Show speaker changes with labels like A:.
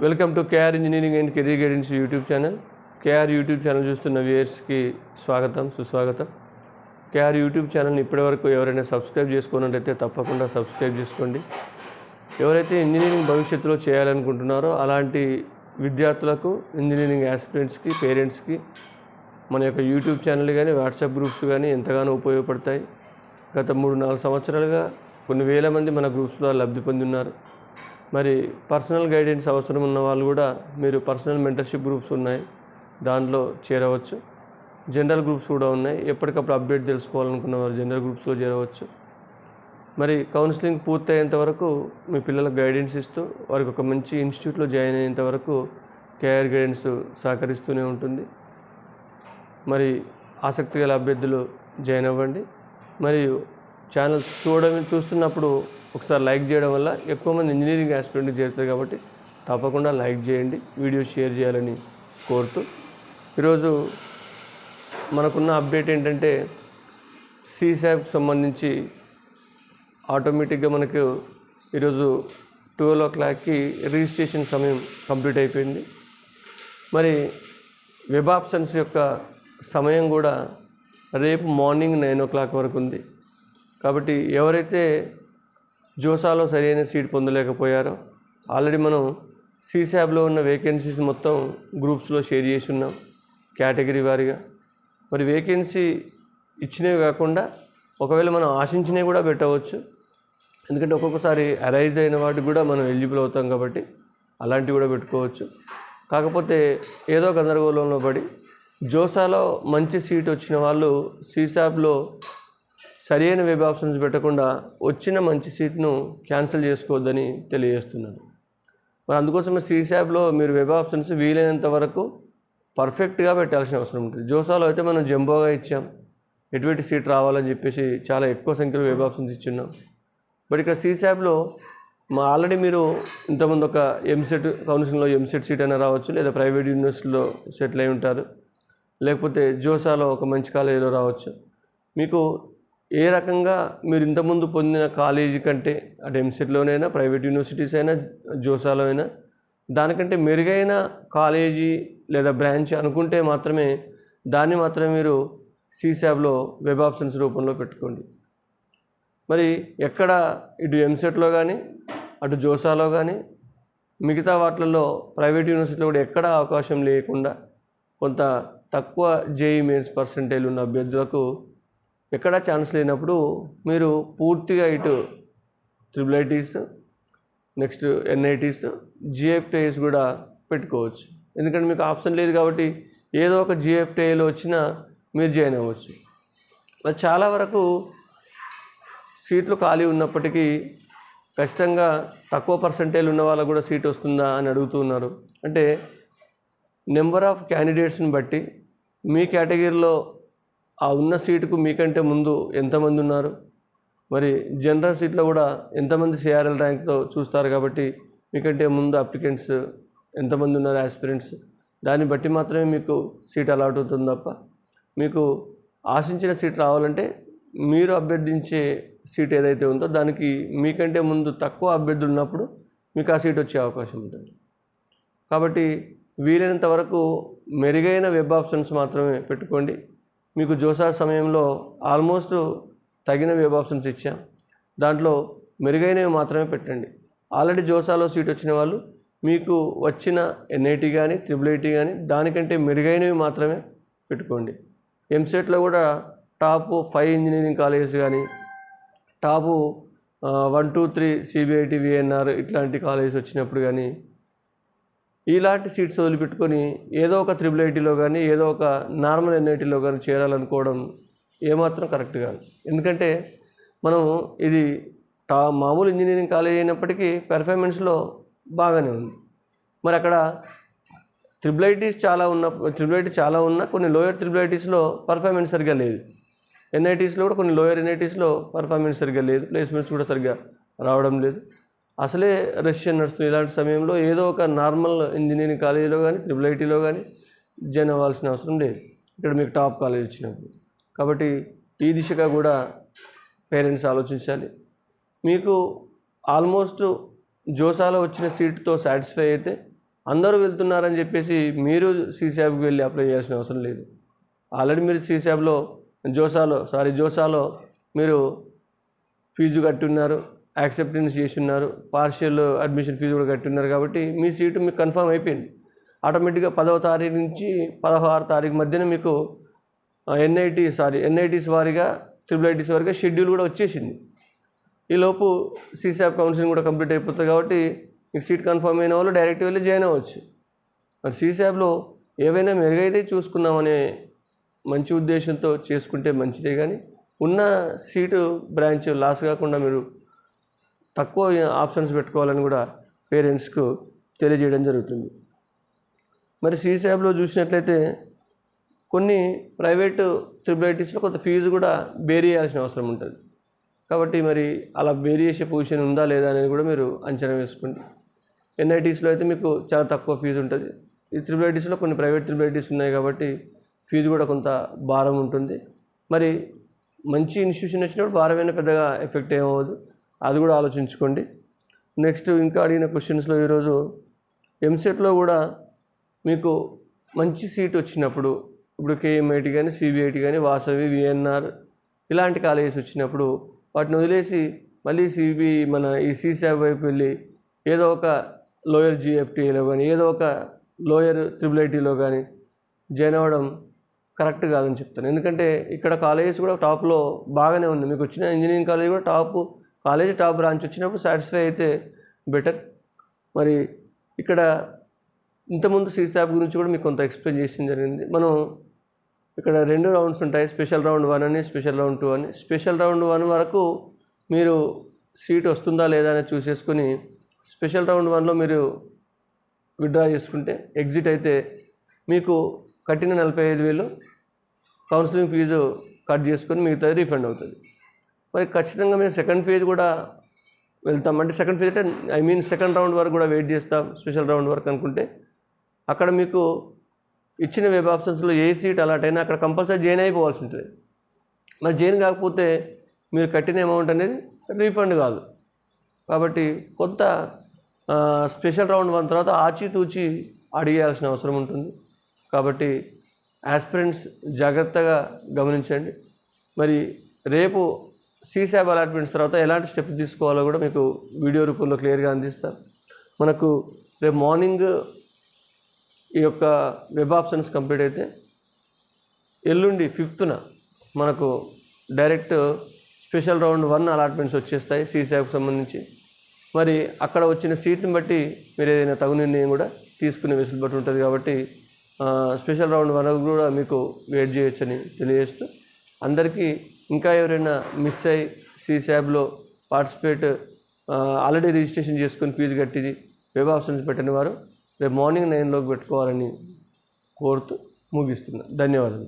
A: Welcome to KR engineering and career guidance YouTube channel. KR YouTube channel చూస్తున్న వ్యూయర్స్కి స్వాగతం, సుస్వాగతం. కేఆర్ యూట్యూబ్ ఛానల్ని ఇప్పటివరకు ఎవరైనా సబ్స్క్రైబ్ చేసుకున్నట్లయితే తప్పకుండా సబ్స్క్రైబ్ చేసుకోండి. ఎవరైతే ఇంజనీరింగ్ భవిష్యత్తులో చేయాలనుకుంటున్నారో అలాంటి విద్యార్థులకు, ఇంజనీరింగ్ యాస్పిరెంట్స్కి, పేరెంట్స్కి మన యొక్క యూట్యూబ్ ఛానల్ కానీ, వాట్సాప్ గ్రూప్స్ కానీ ఎంతగానో ఉపయోగపడతాయి. గత 3-4 సంవత్సరాలుగా కొన్ని వేల మంది మన గ్రూప్స్లో లబ్ధి పొంది ఉన్నారు. మరి పర్సనల్ గైడెన్స్ అవసరం ఉన్న వాళ్ళు కూడా మీరు పర్సనల్ మెంటర్షిప్ గ్రూప్స్ ఉన్నాయి, దాంట్లో చేరవచ్చు. జనరల్ గ్రూప్స్ కూడా ఉన్నాయి, ఎప్పటికప్పుడు అప్డేట్ తెలుసుకోవాలనుకున్న వారు జనరల్ గ్రూప్స్లో చేరవచ్చు. మరి కౌన్సిలింగ్ పూర్తయ్యేంత వరకు మీ పిల్లలకు గైడెన్స్ ఇస్తూ వారికి ఒక మంచి ఇన్స్టిట్యూట్లో జాయిన్ అయ్యేంత వరకు కేఆర్ గైడెన్స్ సహకరిస్తూనే ఉంటుంది. మరి ఆసక్తి గల అభ్యర్థులు జాయిన్ అవ్వండి. మరియు ఛానల్ చూస్తున్నప్పుడు ఒకసారి లైక్ చేయడం వల్ల ఎక్కువ మంది ఇంజనీరింగ్ యాస్పిరెంట్కి చేరుతారు కాబట్టి తప్పకుండా లైక్ చేయండి, వీడియో షేర్ చేయాలని కోరుతూ, ఈరోజు మనకున్న అప్డేట్ ఏంటంటే సీశాప్కి సంబంధించి ఆటోమేటిక్గా మనకు ఈరోజు 12 o'clockకి రిజిస్ట్రేషన్ సమయం కంప్లీట్ అయిపోయింది. మరి వెబ్ ఆప్షన్స్ యొక్క సమయం కూడా రేపు మార్నింగ్ 9 o'clock వరకు ఉంది. కాబట్టి ఎవరైతే జోసాలో సరైన సీట్ పొందలేకపోయారో, ఆల్రెడీ మనం సీశాబ్లో ఉన్న వేకెన్సీస్ మొత్తం గ్రూప్స్లో షేర్ చేసి ఉన్నాం కేటగిరీ వారీగా. మరి వేకెన్సీ ఇచ్చినవి కాకుండా ఒకవేళ మనం ఆశించినవి కూడా పెట్టవచ్చు. ఎందుకంటే ఒక్కొక్కసారి అరైజ్ అయిన వాటికి కూడా మనం ఎలిజిబుల్ అవుతాం కాబట్టి అలాంటివి కూడా పెట్టుకోవచ్చు. కాకపోతే ఏదో గందరగోళంలో పడి జోసాలో మంచి సీట్ వచ్చిన వాళ్ళు సీశాబ్లో సరైన వెబ్ ఆప్షన్స్ పెట్టకుండా వచ్చిన మంచి సీట్ను క్యాన్సిల్ చేసుకోవద్దని తెలియజేస్తున్నాను. మరి అందుకోసమే సీశాబ్లో మీరు వెబ్ ఆప్షన్స్ వీలైనంత వరకు పర్ఫెక్ట్గా పెట్టాల్సిన అవసరం ఉంటుంది. జోసాలో అయితే మనం జంబోగా ఇచ్చాం, ఎటువంటి సీట్ రావాలని చెప్పేసి చాలా ఎక్కువ సంఖ్యలో వెబ్ ఆప్షన్స్ ఇచ్చున్నాం. బట్ ఇక్కడ సీశాబ్లో ఆల్రెడీ మీరు ఇంతకుముందు ఒక ఎంసెట్ కౌన్సిలింగ్లో ఎంసెట్ సీట్ అయినా రావచ్చు, లేదా ప్రైవేట్ యూనివర్సిటీలో సెటిల్ అయి ఉంటారు, లేకపోతే జోసాలో ఒక మంచి కాలేజీలో రావచ్చు. మీకు ఏ రకంగా మీరు ఇంతకుముందు పొందిన కాలేజీ కంటే, అటు ఎంసెట్లోనైనా, ప్రైవేట్ యూనివర్సిటీస్ అయినా, జోసాలో అయినా దానికంటే మెరుగైన కాలేజీ లేదా బ్రాంచ్ అనుకుంటే మాత్రమే దాన్ని మాత్రమే మీరు సీశాబ్లో వెబ్ ఆప్షన్స్ రూపంలో పెట్టుకోండి. మరి ఎక్కడ ఇటు ఎంసెట్లో కానీ, అటు జోసాలో కానీ, మిగతా వాటిల్లో ప్రైవేట్ యూనివర్సిటీలో కూడా ఎక్కడ అవకాశం లేకుండా కొంత తక్కువ జేఈ మెయిన్స్ పర్సంటేజ్ ఉన్న అభ్యర్థులకు ఎక్కడా ఛాన్స్ లేనప్పుడు మీరు పూర్తిగా ఇటు IIITs, నెక్స్ట్ NITs, GFTIs కూడా పెట్టుకోవచ్చు. ఎందుకంటే మీకు ఆప్షన్ లేదు కాబట్టి ఏదో ఒక GFTIలో వచ్చినా మీరు జాయిన్ అవ్వచ్చు. మరి చాలా వరకు సీట్లు ఖాళీ ఉన్నప్పటికీ ఖచ్చితంగా తక్కువ పర్సంటేజ్ ఉన్న వాళ్ళకు కూడా సీట్ వస్తుందా అని అడుగుతున్నారు. అంటే నెంబర్ ఆఫ్ క్యాండిడేట్స్ని బట్టి మీ కేటగిరీలో ఆ ఉన్న సీటుకు మీకంటే ముందు ఎంతమంది ఉన్నారు, మరి జనరల్ సీట్లో కూడా ఎంతమంది CRL ర్యాంక్తో చూస్తారు కాబట్టి మీకంటే ముందు అప్లికెంట్స్ ఎంతమంది ఉన్నారు యాస్పిరెంట్స్, దాన్ని బట్టి మాత్రమే మీకు సీట్ అలాట్ అవుతుంది తప్ప మీకు ఆశించిన సీట్ రావాలంటే మీరు అభ్యర్థించే సీట్ ఏదైతే ఉందో దానికి మీకంటే ముందు తక్కువ అభ్యర్థులు ఉన్నప్పుడు మీకు ఆ సీట్ వచ్చే అవకాశం ఉంటుంది. కాబట్టి వీలైనంత వరకు మెరుగైన వెబ్ ఆప్షన్స్ మాత్రమే పెట్టుకోండి. మీకు జోసా సమయంలో ఆల్మోస్ట్ తగిన వెబ్ ఆప్షన్స్ ఇచ్చాం, దాంట్లో మెరుగైనవి మాత్రమే పెట్టండి. ఆల్రెడీ జోసాలో సీట్ వచ్చిన వాళ్ళు మీకు వచ్చిన NIT కానీ, IIIT కానీ దానికంటే మెరుగైనవి మాత్రమే పెట్టుకోండి. ఎంసెట్లో కూడా టాప్ 5 ఇంజనీరింగ్ కాలేజెస్ కానీ, టాప్ 1, 2, 3 CBIT, VNR ఇట్లాంటి కాలేజెస్ వచ్చినప్పుడు కానీ ఇలాంటి సీట్స్ వదిలిపెట్టుకొని ఏదో ఒక IIITలో కానీ, ఏదో ఒక నార్మల్ NITలో కానీ చేరాలనుకోవడం ఏమాత్రం కరెక్ట్ కాదు. ఎందుకంటే మనం ఇది మామూలు ఇంజనీరింగ్ కాలేజ్ అయినప్పటికీ పెర్ఫార్మెన్స్లో బాగానే ఉంది. మరి అక్కడ IIIT చాలా ఉన్నా కొన్ని లోయర్ IIITస్లో పర్ఫార్మెన్స్ సరిగ్గా లేదు, NITస్లో కూడా కొన్ని లోయర్ NITస్లో పర్ఫార్మెన్స్ సరిగ్గా లేదు, ప్లేస్మెంట్స్ కూడా సరిగ్గా రావడం లేదు. అసలే రష్యన్ నడుస్తుంది. ఇలాంటి సమయంలో ఏదో ఒక నార్మల్ ఇంజనీరింగ్ కాలేజీలో కానీ, IIITలో కానీ జాయిన్ అవ్వాల్సిన అవసరం లేదు ఇక్కడ మీకు టాప్ కాలేజ్ వచ్చినప్పుడు. కాబట్టి ఈ దిశగా కూడా పేరెంట్స్ ఆలోచించాలి. మీకు ఆల్మోస్ట్ జోసాలో వచ్చిన సీట్తో సాటిస్ఫై అయితే అందరూ వెళ్తున్నారని చెప్పేసి మీరు సీశాబ్కి వెళ్ళి అప్లై చేయాల్సిన అవసరం లేదు. ఆల్రెడీ మీరు సీశాబ్లో జోసాలో మీరు ఫీజు కట్టున్నారు, యాక్సెప్టెన్స్ చేసి ఉన్నారు, పార్షియల్ అడ్మిషన్ ఫీజు కూడా కట్టున్నారు. కాబట్టి మీ సీటు మీకు కన్ఫర్మ్ అయిపోయింది. ఆటోమేటిక్గా 10వ తారీఖు నుంచి 16వ తారీఖు మధ్యన మీకు ఎన్ఐటీస్ వారిగా IIITs వారిగా షెడ్యూల్ కూడా వచ్చేసింది. ఈలోపు సీశాబ్ కౌన్సిలింగ్ కూడా కంప్లీట్ అయిపోతుంది. కాబట్టి మీకు సీట్ కన్ఫర్మ్ అయిన వాళ్ళు డైరెక్ట్ వెళ్ళి జాయిన్ అవ్వచ్చు. మరి సీశాబ్లో ఏవైనా మెరుగైతే చూసుకుందామనే మంచి ఉద్దేశంతో చేసుకుంటే మంచిదే, కానీ ఉన్న సీటు బ్రాంచ్ లాస్ కాకుండా మీరు తక్కువ ఆప్షన్స్ పెట్టుకోవాలని కూడా పేరెంట్స్కు తెలియజేయడం జరుగుతుంది. మరి సీశాబ్లో చూసినట్లయితే కొన్ని ప్రైవేటు IIITsలో కొంత ఫీజు కూడా బేరీ చేయాల్సిన అవసరం ఉంటుంది. కాబట్టి మరి అలా బేరీ చేసే పొజిషన్ ఉందా లేదా అనేది కూడా మీరు అంచనా వేసుకోండి. ఎన్ఐటీస్లో అయితే మీకు చాలా తక్కువ ఫీజు ఉంటుంది. ఈ IIITsలో కొన్ని ప్రైవేట్ IIITs ఉన్నాయి కాబట్టి ఫీజు కూడా కొంత భారం ఉంటుంది. మరి మంచి ఇన్స్టిట్యూషన్ వచ్చినప్పుడు భారమైన పెద్దగా ఎఫెక్ట్ ఏమవ్వదు, అది కూడా ఆలోచించుకోండి. నెక్స్ట్ ఇంకా అడిగిన క్వశ్చన్స్లో ఈరోజు ఎంసెట్లో కూడా మీకు మంచి సీట్ వచ్చినప్పుడు, ఇప్పుడు KMIT కానీ CBIT కానీ వాసవి VNR ఇలాంటి కాలేజెస్ వచ్చినప్పుడు వాటిని వదిలేసి మళ్ళీ ఈ సీశాబ్ వైపు వెళ్ళి ఏదో ఒక లోయర్ GFTలో కానీ ఏదో ఒక లోయర్ IIITలో కానీ జాయిన్ అవ్వడం కరెక్ట్ కాదని చెప్తాను. ఎందుకంటే ఇక్కడ కాలేజెస్ కూడా టాప్లో బాగానే ఉంది. మీకు వచ్చిన ఇంజనీరింగ్ కాలేజ్ కూడా టాప్ బ్రాంచ్ వచ్చినప్పుడు సాటిస్ఫై అయితే బెటర్. మరి ఇక్కడ ఇంతకుముందు సీశాబ్ గురించి కూడా మీకు కొంత ఎక్స్ప్లెయిన్ చేసిన జరిగింది. మనం ఇక్కడ 2 రౌండ్స్ ఉంటాయి, స్పెషల్ రౌండ్ 1 అని, స్పెషల్ రౌండ్ 2 అని. స్పెషల్ రౌండ్ 1 వరకు మీరు సీట్ వస్తుందా లేదా అని చూసేసుకొని స్పెషల్ రౌండ్ 1లో మీరు విత్డ్రా చేసుకుంటే ఎగ్జిట్ అయితే మీకు కట్టిన 45,000 కౌన్సిలింగ్ ఫీజు కట్ చేసుకొని మిగతాది రీఫండ్ అవుతుంది. మరి ఖచ్చితంగా మేము సెకండ్ ఫేజ్ కూడా వెళ్తాం. అంటే సెకండ్ ఫేజ్ అంటే సెకండ్ రౌండ్ వరకు కూడా వెయిట్ చేస్తాం స్పెషల్ రౌండ్ వరకు అనుకుంటే అక్కడ మీకు ఇచ్చిన వెబ్ ఆప్షన్స్లో ఏ సీట్ అలాట్ అయినా అక్కడ కంపల్సరీ జాయిన్ అయిపోవాల్సి ఉంటుంది. మరి జాయిన్ కాకపోతే మీరు కట్టిన అమౌంట్ అనేది రీఫండ్ కాదు. కాబట్టి కొంత స్పెషల్ రౌండ్ 1 తర్వాత ఆచితూచి అడిగేయాల్సిన అవసరం ఉంటుంది. కాబట్టి ఆస్పిరెంట్స్ జాగ్రత్తగా గమనించండి. మరి రేపు సీశాబ్ అలాట్మెంట్స్ తర్వాత ఎలాంటి స్టెప్స్ తీసుకోవాలో కూడా మీకు వీడియో రూపంలో క్లియర్గా అందిస్తాం. మనకు రేపు మార్నింగ్ ఈ యొక్క వెబ్ ఆప్షన్స్ కంప్లీట్ అయితే ఎల్లుండి 5th మనకు డైరెక్ట్ స్పెషల్ రౌండ్ 1 అలాట్మెంట్స్ వచ్చేస్తాయి సీశాబ్కి సంబంధించి. మరి అక్కడ వచ్చిన సీట్ని బట్టి మీరు ఏదైనా తగు నిర్ణయం కూడా తీసుకునే వెసులుబాటు ఉంటుంది. కాబట్టి స్పెషల్ రౌండ్ 1 కూడా మీకు వెయిట్ చేయొచ్చని తెలియజేస్తూ అందరికీ ఇంకా ఎవరైనా మిస్ అయ్యి సీశాబ్లో పార్టిసిపేట్ ఆల్రెడీ రిజిస్ట్రేషన్ చేసుకుని ఫీజు కట్టి వెబ్ ఆప్షన్స్ పెట్టిన వారు రేపు మార్నింగ్ 9 పెట్టుకోవాలని కోరుతూ ముగిస్తున్నాను. ధన్యవాదాలు.